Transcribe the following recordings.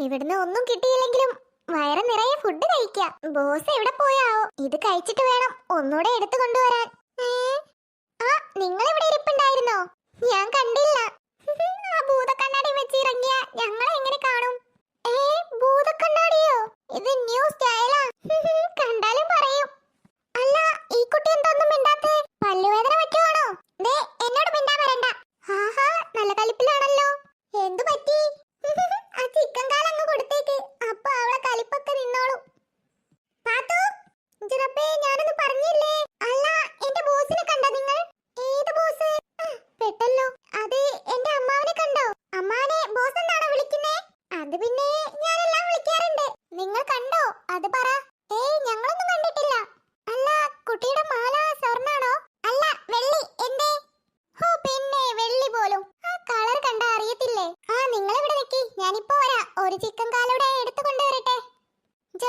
ഇവിടുന്ന് ഒന്നും കിട്ടിയില്ലെങ്കിലും വയറ് നിറയെ ഫുഡ് കഴിക്കാം. ബോസ് എവിടെ പോയാവോ? ഇത് കഴിച്ചിട്ട് വേണം ഒന്നുകൂടെ എടുത്തു കൊണ്ടുവരാൻ. ആ, നിങ്ങൾ ഇവിടെ ഇരിപ്പുണ്ടായിരുന്നോ? ഞാൻ കണ്ടില്ല. ആ ഭൂതക്കണ്ണാടി വെച്ച് ഇറങ്ങിയ ഞങ്ങളെ എങ്ങനെ കാണും? ഭൂതക്കണ്ണാടിയോ? ഇത് ന്യൂ സ്റ്റൈലാ. കണ്ടാലും പറയും. അല്ല, ഈ കുട്ടി എന്തൊന്നും മിണ്ടാത്തേ? പല്ലുവേദന പറ്റുവാണോ? ദേ, എന്നോട് മിണ്ടാൻ വരണ്ട. ആഹാ, നല്ല കലിപ്പിലാണല്ലോ. എന്തു പറ്റി? ആ ചിക്കൻ കാലങ്ങ് കൊടുത്തേക്ക്. അപ്പൊ അവളെ കലിപ്പൊക്കെ നിന്നോളൂ. പാത്തു, റബ്ബേ, ഞാനൊന്നും പറഞ്ഞില്ലേ? അല്ല, എന്റെ ബോസിനെ കണ്ടോ നിങ്ങൾ? ഏത് ബോസ്? പെട്ടല്ലോ. അത് എന്റെ അമ്മാവനെ കണ്ടോ? അമ്മാവനെ ബോസ് എന്നാണോ വിളിക്കുന്നേ? അത് പിന്നെ ഞാനെല്ലാം വിളിക്കാറുണ്ട്. നിങ്ങൾ കണ്ടോ? അത് പറ. ഞങ്ങളൊന്നും കണ്ടിട്ടില്ല. അല്ല, കുട്ടിയുടെ മാല സ്വർണ്ണാണോ? അല്ല, വെള്ളി. എന്തേ? ഓ, പിന്നെ വെള്ളി പോലും. ആ കളർ കണ്ടാ അറിയത്തില്ലേ? നിങ്ങൾ ഇവിടെ നിൽക്കി, ഞാനിപ്പോ വരാം. ഒരു ചിക്കൻ കാലൂടെ എടുത്തു കൊണ്ടുവരട്ടെ.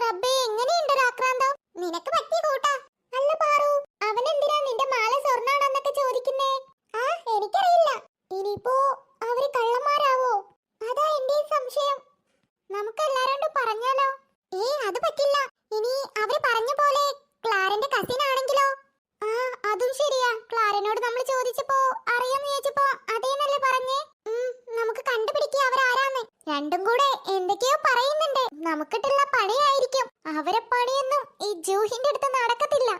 റബ്ബേ, എങ്ങനെയുണ്ട് ആക്രാന്തം? നിനക്ക് പറ്റിയ കൂട്ടാ. അല്ല പാറു, അവനെന്തിനാ നിന്റെ മാല സ്വർണ്ണാണെന്നൊക്കെ ചോദിക്കുന്നേ? എനിക്കറിയില്ല. ഇനിയിപ്പോ അവര് കള്ളന്മാരാവോ? അതാ എന്റെ സംശയം. നമുക്ക് എല്ലാരോടും പറഞ്ഞാലോ? അത് പറ്റില്ല. ഇനി അവര് പറഞ്ഞ പോലെ ക്ലാരന്റെ കസിൻ ആണെങ്കിലോ? അതും ശരിയാ. ക്ലാരനോട് നമ്മൾ ചോദിച്ചപ്പോ അറിയാന്ന് ചോദിച്ചപ്പോ അതേന്നല്ലേ പറഞ്ഞേ? നമുക്ക് കണ്ടുപിടിക്കുക അവരാരാന്ന്. രണ്ടും കൂടെ എന്തൊക്കെയോ പറയുന്നുണ്ട്. നമുക്കിട്ടുള്ള പണിയായിരിക്കും. അവരെ പണിയൊന്നും ഈ ജൂഹിന്റെ അടുത്ത് നടക്കത്തില്ല.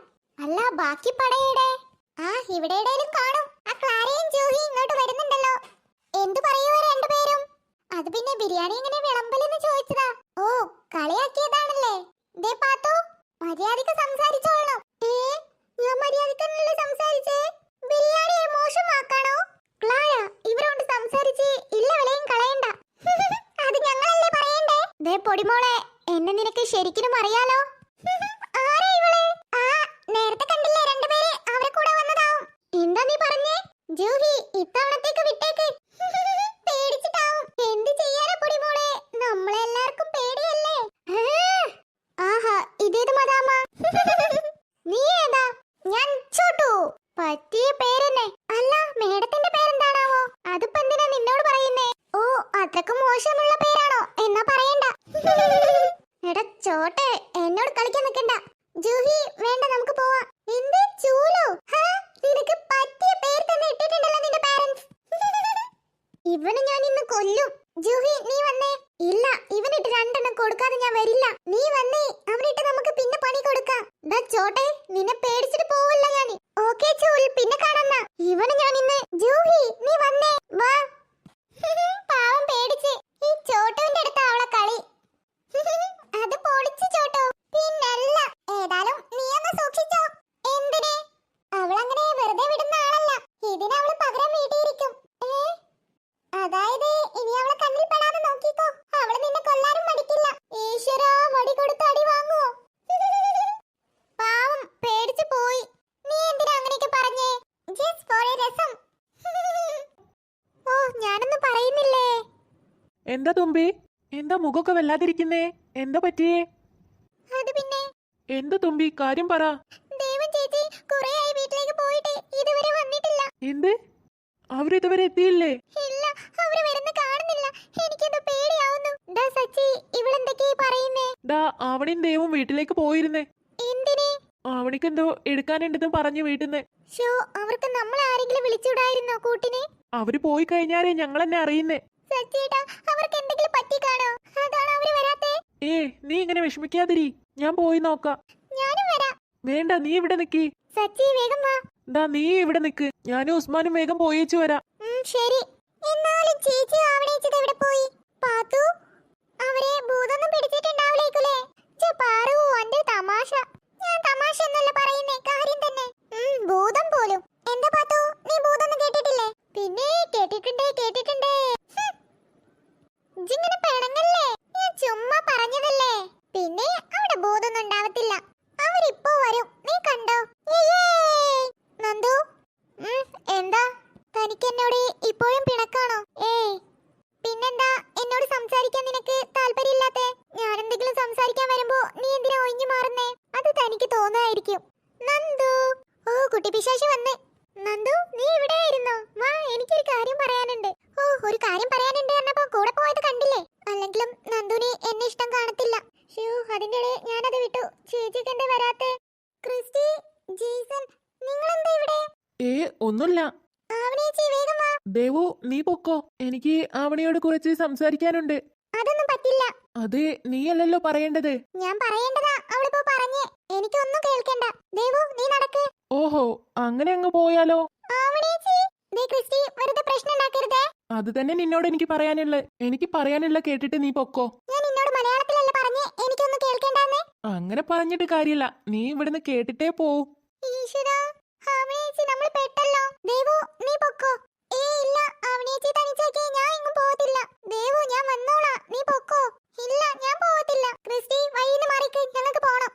അല്ല, ബാക്കി പടയുടെ ഇവിടെ എവിടെയും കാണും. ആ ക്ലാരയും ജൂഹിയും ഇങ്ങോട്ട് വരുന്നുണ്ടല്ലോ. എന്തു പറയുവോ രണ്ടുപേരും? അത് പിന്നെ ബിരിയാണി എങ്ങനെ വിളമ്പലെന്ന് ചോദിച്ചതാ. ഓ, കളിയാക്കിയതാണല്ലേ? ദേ പാത്തു, മര്യാദക്ക് സംസാരിച്ചോളണം. ഞാൻ മര്യാദക്കല്ലേ സംസാരിച്ചേ? ബിരിയാണി മോശം വാക്കാണോ? ക്ലാര, ഇവരോട് സംസാരിച്ച് ഇല്ല വിലയും കളയണ്ട. അത് ഞങ്ങളല്ലേ പറയണ്ടേ? ദേ പൊടിമോളെ, എന്നെ നിനക്ക് ശരിക്കും അറിയാലോ. ആരാ ഇവള്? നേരത്തെ കണ്ടില്ലേ രണ്ടുപേരെ? അവരെ കൂടെ വന്നതാവും. എന്താ നീ പറഞ്ഞേ? ജൂഹി, ഇത്തവണത്തേക്ക് വിട്ടേക്ക്. പേടിച്ചിട്ടാവും. എന്ത് ചെയ്യാനാ പൊടിമോളെ? നമ്മളെല്ലാവർക്കും പേടിയല്ലേ? ആഹാ, ഇതേത് മതാമ? നീ ഏതാ? ഞാൻ ചോട്ടു. പറ്റിയ പേരെന്നെ. അല്ല, മേഡത്തിന്റെ പേരെന്താണാവോ? അതിപ്പോ എന്തിനാ നിന്നോട് പറയുന്നേ? ഓ, അത്രക്കും മോശമുള്ള പേരാണോ? എന്നാ പറയണ്ട. എടാ ചോട്ടെ, എന്നോട് കളിക്കാൻ നിൽക്കണ്ട. ജൂഹി, വേണ്ട, നമുക്ക് പോവാം. എന്ത് ചൂലോ? നിനക്ക് പറ്റിയ പേര് തന്നെ ഇട്ടിട്ടുണ്ടല്ലോ നിന്റെ പാരന്റ്സ്. ഇവനെ ഞാൻ ഇന്ന് കൊല്ലും. ജൂഹി, നീ വന്നേ. ഇല്ല, ഇവനിട്ട് രണ്ടെണ്ണം കൊടുക്കാതെ ഞാൻ വരില്ല. നീ വന്നേ, അവനിട്ട് നമുക്ക് പിന്നെ പണി കൊടുക്കാം. ചോട്ടെ, നിന്നെ പേടിച്ചിട്ട് പോവല്ല ഞാൻ. ഓക്കേ ചൂൽ, പിന്നെ കാണാം. ഇവന് ഞാൻ ഇന്ന്. ജൂഹി, നീ വന്നേ, വാ. പാവം പേടിച്ച്. ഈ ചോട്ടുവിന്റെ അടുത്ത അവളെ കളി. അത് പൊളിച്ചു ചോട്ടോ. പിന്നല്ല, ഏതായാലും നീ ഒന്ന് സൂക്ഷിച്ചോ. എന്തിനെ? അവളങ്ങനെ വെറുതെ വിടുന്ന ആളല്ല. ഇതിനവള് പകരം വീട്ടിയിരിക്കും. അതായത് ഇനി അവളെ കണ്ണിൽ പെടാതെ നോക്കിക്കോ. അവള് നിന്നെ കൊല്ലാനും മടിക്കില്ല. ഈശ്വരാ, വടി കൊടുത്ത് അടി വാങ്ങുവോ? പാവം പേടിച്ചു പോയി. നീ എന്തിനാ അങ്ങനെയൊക്കെ പറഞ്ഞേ? ജസ്റ്റ് ഫോർ എ രസം. ഓ, ഞാനൊന്നും പറയുന്നില്ലേ. എന്താ തുമ്പി? എന്താ മുഖമൊക്കെ വല്ലാതിരിക്കുന്നേ? എന്താ പറ്റിയേ? അത് പിന്നെ എന്താ തുമ്പി, കാര്യം പറ. ദേവൻ ചേച്ചി കുറേയായി വീട്ടിലേക്ക് പോയിട്ട് ഇതുവരെ വന്നിട്ടില്ല. എന്ത്? അവരിതുവരെ എത്തിയില്ലേ? ഇല്ല, അവര് വരുന്ന കാണുന്നില്ല. എനിക്കെന്തോ പേടിയാവുന്നു. സച്ചി, ഇവളെന്തൊക്കെയാ പറയുന്നേ? ആവണിയും ദേവും വീട്ടിലേക്ക് പോയിരുന്നേ. എന്തിന്? ആവണിക്കെന്തോ എടുക്കാനുണ്ടെന്ന് പറഞ്ഞു വീട്ടിന്ന്. ഷോ, അവർക്ക് നമ്മൾ ആരെങ്കിലും വിളിച്ചുവിടായിരുന്നോ കൂട്ടിനെ? അവര് പോയി കഴിഞ്ഞാലേ ഞങ്ങൾ എന്നെ അറിയുന്നേ. സച്ചിയേട്ടാ, അവർക്ക് എന്തെങ്കിലും പറ്റി കാണോ? അതാണ് അവര് വരാത്തെ. നീ ഇങ്ങനെ വിഷമിക്കാതിരി, ഞാൻ പോയി നോക്കാം. ഞാനും വരാം. വേണ്ട, നീ ഇവിടെ നിക്ക്. സച്ചി, വേഗം വാ. നീ ഇവിടെ നിക്ക്, ഞാനും ഉസ്മാനും വേഗം പോയേച്ചു വരാം. ശരി. എന്നാലും ചേച്ചി ആവണേച്ചത് എവിടെ പോയി? പാത്തു, അവരെ ഭൂതമൊന്നും പിടിച്ചിട്ടുണ്ടാവില്ലേക്കുലേ? പാറു, അന്റെ തമാശ. ഞാൻ തമാശ എന്നല്ല പറയുന്നേ, കാര്യം തന്നെ. ഭൂതം പോലും. എന്താ പാത്തു, നീ ഭൂതമൊന്നും കേട്ടിട്ടില്ലേ? പിന്നെ കേട്ടിട്ടുണ്ട്. ഇങ്ങനെ പെണങ്ങല്ലേ? ഞാൻ ചുമ്മാ പറഞ്ഞതല്ലേ. പിന്നെ അവിടെ ഭൂതമൊന്നും ഉണ്ടാവത്തില്ല. അവരിപ്പോ വരും, നീ കണ്ടോ? നന്ദു, എന്താ? തനിക്ക് എന്നോട് ഇപ്പോഴും പിണക്കാണോ? പിന്നെന്താ എന്നോട് സംസാരിക്കാൻ നിനക്ക് താല്പര്യമില്ലാത്തെ? ഞാൻ എന്തെങ്കിലും സംസാരിക്കാൻ വരുമ്പോ നീ എന്തിനാ ഒഴിഞ്ഞു മാറുന്നേ? അത് തനിക്ക് തോന്നായിരിക്കും. നന്ദു, ഓ, കുട്ടി പിശാച് വന്നേ. നന്ദു, നീ ഇവിടെയായിരുന്നോ? വാ, എനിക്കൊരു കാര്യം പറയാനുണ്ട്. ഒരു കാര്യം പറയാനുണ്ട് എന്നപ്പോ കൂടെ പോയത് കണ്ടില്ലേ? അല്ലെങ്കിലും നന്ദുനി എന്നെ ഇഷ്ടം കാണത്തില്ല. അതിന്റെ ഇടയിൽ ഞാനത് വിട്ടു. ചേച്ചിക്ക് എന്താ വരാത്തെ? ക്രിസ്റ്റി, ജെയ്സൺ, നിങ്ങളെന്താ ഇവിടെ? ഒന്നുമില്ല. ആവണേച്ചി വേഗം വാ. ദേവു, നീ പൊക്കോ. എനിക്ക് ആവണിയോട് കുറച്ച് സംസാരിക്കാനുണ്ട്. അതൊന്നും പറ്റില്ല. അത് നീയല്ലല്ലോ പറയേണ്ടത്. ഞാൻ പറയേണ്ടതാ അവളിപ്പോ പറഞ്ഞേ. എനിക്കൊന്നും കേൾക്കണ്ട. ദേവു, നീ നടക്ക്. ഓഹോ, അങ്ങനെ അങ്ങ് പോയാലോ? ആവണേച്ചി, ദേ ക്രിസ്റ്റി, വെറുതെ പ്രശ്നം ഉണ്ടാക്കരുതേ. അത് തന്നെ നിന്നോട് എനിക്ക് പറയാനുള്ള കേട്ടിട്ട് നീ പൊക്കോ. ഞാൻ നിന്നോട് മലയാളത്തിലല്ല പറഞ്ഞേ, എനിക്കൊന്നും കേൾക്കണ്ടെന്ന്. അങ്ങനെ പറഞ്ഞിട്ട് കാര്യമില്ല. നീ ഇവിടുന്ന് കേട്ടിട്ടേ പോവൂ. ഈശ്വരാ, ആവണേച്ചി നമ്മൾ പെട്ടല്ലോ. ദേവു, നീ പൊക്കോ. ഇല്ല, ആവണേച്ചി തനിച്ചാക്കി ഞാൻ എങ്ങും പോകത്തില്ല. ദേവു, ഞാൻ വന്നോളാം, നീ പൊക്കോ. ഇല്ല, ഞാൻ പോകത്തില്ല. ക്രിസ്റ്റി, വഴിന്ന് മാറിക്ക്, ഞങ്ങൾക്ക് പോണം.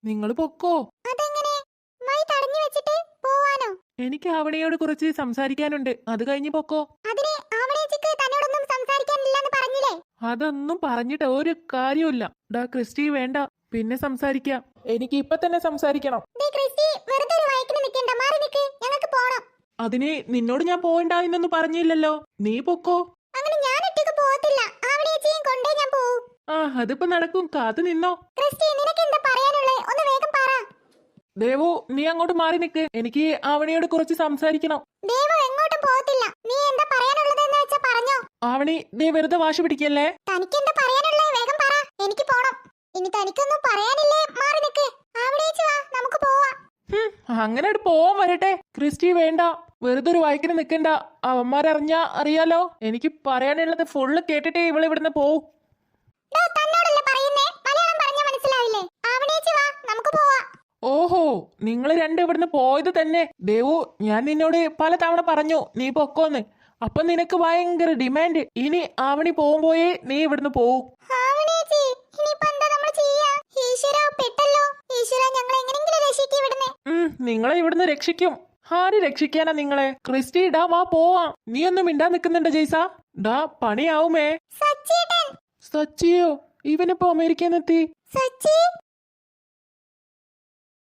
നിങ്ങൾ പൊക്കോ. അതെങ്ങനെ? വഴി തടഞ്ഞു വെച്ചിട്ട് പോവാനോ? എനിക്ക് ആവണിയോട് കുറച്ച് സംസാരിക്കാനുണ്ട്. അത് കഴിഞ്ഞ് പൊക്കോ. അതിനെ ആവണേച്ചിക്ക് തന്നോടൊന്നും സംസാരിക്കാനില്ലെന്ന് പറഞ്ഞില്ലേ? അതൊന്നും പറഞ്ഞിട്ട് ഒരു കാര്യമില്ല. ഡാ ക്രിസ്റ്റി, വേണ്ട, പിന്നെ സംസാരിക്കാം. എനിക്ക് ഇപ്പൊ തന്നെ സംസാരിക്കണം. ദേ ക്രിസ്റ്റി, വെറുതെ ഒരു വഴിക്കിന് നിൽക്കണ്ട, മാറി നിൽക്ക്, ഞങ്ങൾക്ക് പോണം. അതിന് നിന്നോട് ഞാൻ പോകണ്ട എന്നൊന്നും പറഞ്ഞില്ലല്ലോ. നീ പൊക്കോ. അങ്ങനെ ഞാൻ ഒറ്റയ്ക്ക് പോകത്തില്ല. ആവണേച്ചിയും കൊണ്ടേ ഞാൻ പോവും. അതിപ്പോ നടക്കും. കാത്തു നിന്നോ. ക്രിസ്റ്റി, നിനക്ക് എന്താ പറയാനുള്ളത്? ഒന്ന് വേഗം പറ. ദേവു, നീ അങ്ങോട്ട് മാറി നിൽക്ക്. എനിക്ക് ആവണിയോട് കുറച്ച് സംസാരിക്കണം. ദേവു എങ്ങോട്ടും പോകത്തില്ല. നീ എന്താ പറയാനുള്ളതെന്ന് വെച്ചാ പറഞ്ഞോ. ആവണി, നീ വെറുതെ വാശി പിടിക്കല്ലേ. തനിക്ക് എന്താ പറയാനുള്ളത്? വേഗം പറ, എനിക്ക് പോണം. ഇനി തനിക്കൊന്നും പറയാനില്ലേ? മാറി നിൽക്ക്. ആവണേച്ചി വാ, നമുക്ക് പോവാം. അങ്ങനെ പോവാൻ വരട്ടെ. ക്രിസ്റ്റി, വേണ്ട, വെറുതെ ഒരു വായിക്കിന് നിൽക്കണ്ട. അവന്മാരറിഞ്ഞാ അറിയാലോ. എനിക്ക് പറയാനുള്ളത് ഫുള്ള് കേട്ടിട്ടേ ഇവിടുന്ന് പോവും. തന്നോടല്ലേ പറയുന്നേ? മലയാളം പറഞ്ഞാ മനസ്സിലാവില്ലേ? ആവണേച്ചി വാ, നമുക്ക് പോവാം. ഓഹോ, നിങ്ങൾ രണ്ട് ഇവിടുന്ന് പോയത് തന്നെ. ദേവു, ഞാൻ നിന്നോട് പല തവണ പറഞ്ഞു നീ പൊക്കോന്ന്. അപ്പൊ നിനക്ക് ഭയങ്കര ഡിമാൻഡ്. ഇനി ആവണി പോകുമ്പോയേ നീ ഇവിടുന്ന് പോവും. ആവണേച്ചി, ഇനിയിപ്പോ എന്താ നമ്മൾ ചെയ്യാ? ഈശ്വരാ, പെട്ടല്ലോ. ഈശ്വരാ, ഞങ്ങളെ എങ്ങനെയെങ്കിലും രക്ഷിക്ക് ഇവിടുന്ന്. നിങ്ങളെ ഇവിടുന്ന് രക്ഷിക്കും. ആര് രക്ഷിക്കാനാ നിങ്ങളെ? ക്രിസ്റ്റി, ഡാ വാ പോവാം. നീ ഒന്നും മിണ്ടാ നിക്കുന്നുണ്ടോ ജെയ്സ? ഡാ, പണിയാവുമേ. സച്ചേട്ടൻ. സച്ചിയോ? ഇവനിപ്പോ അമേരിക്കയിൽ എത്തി. സച്ചി,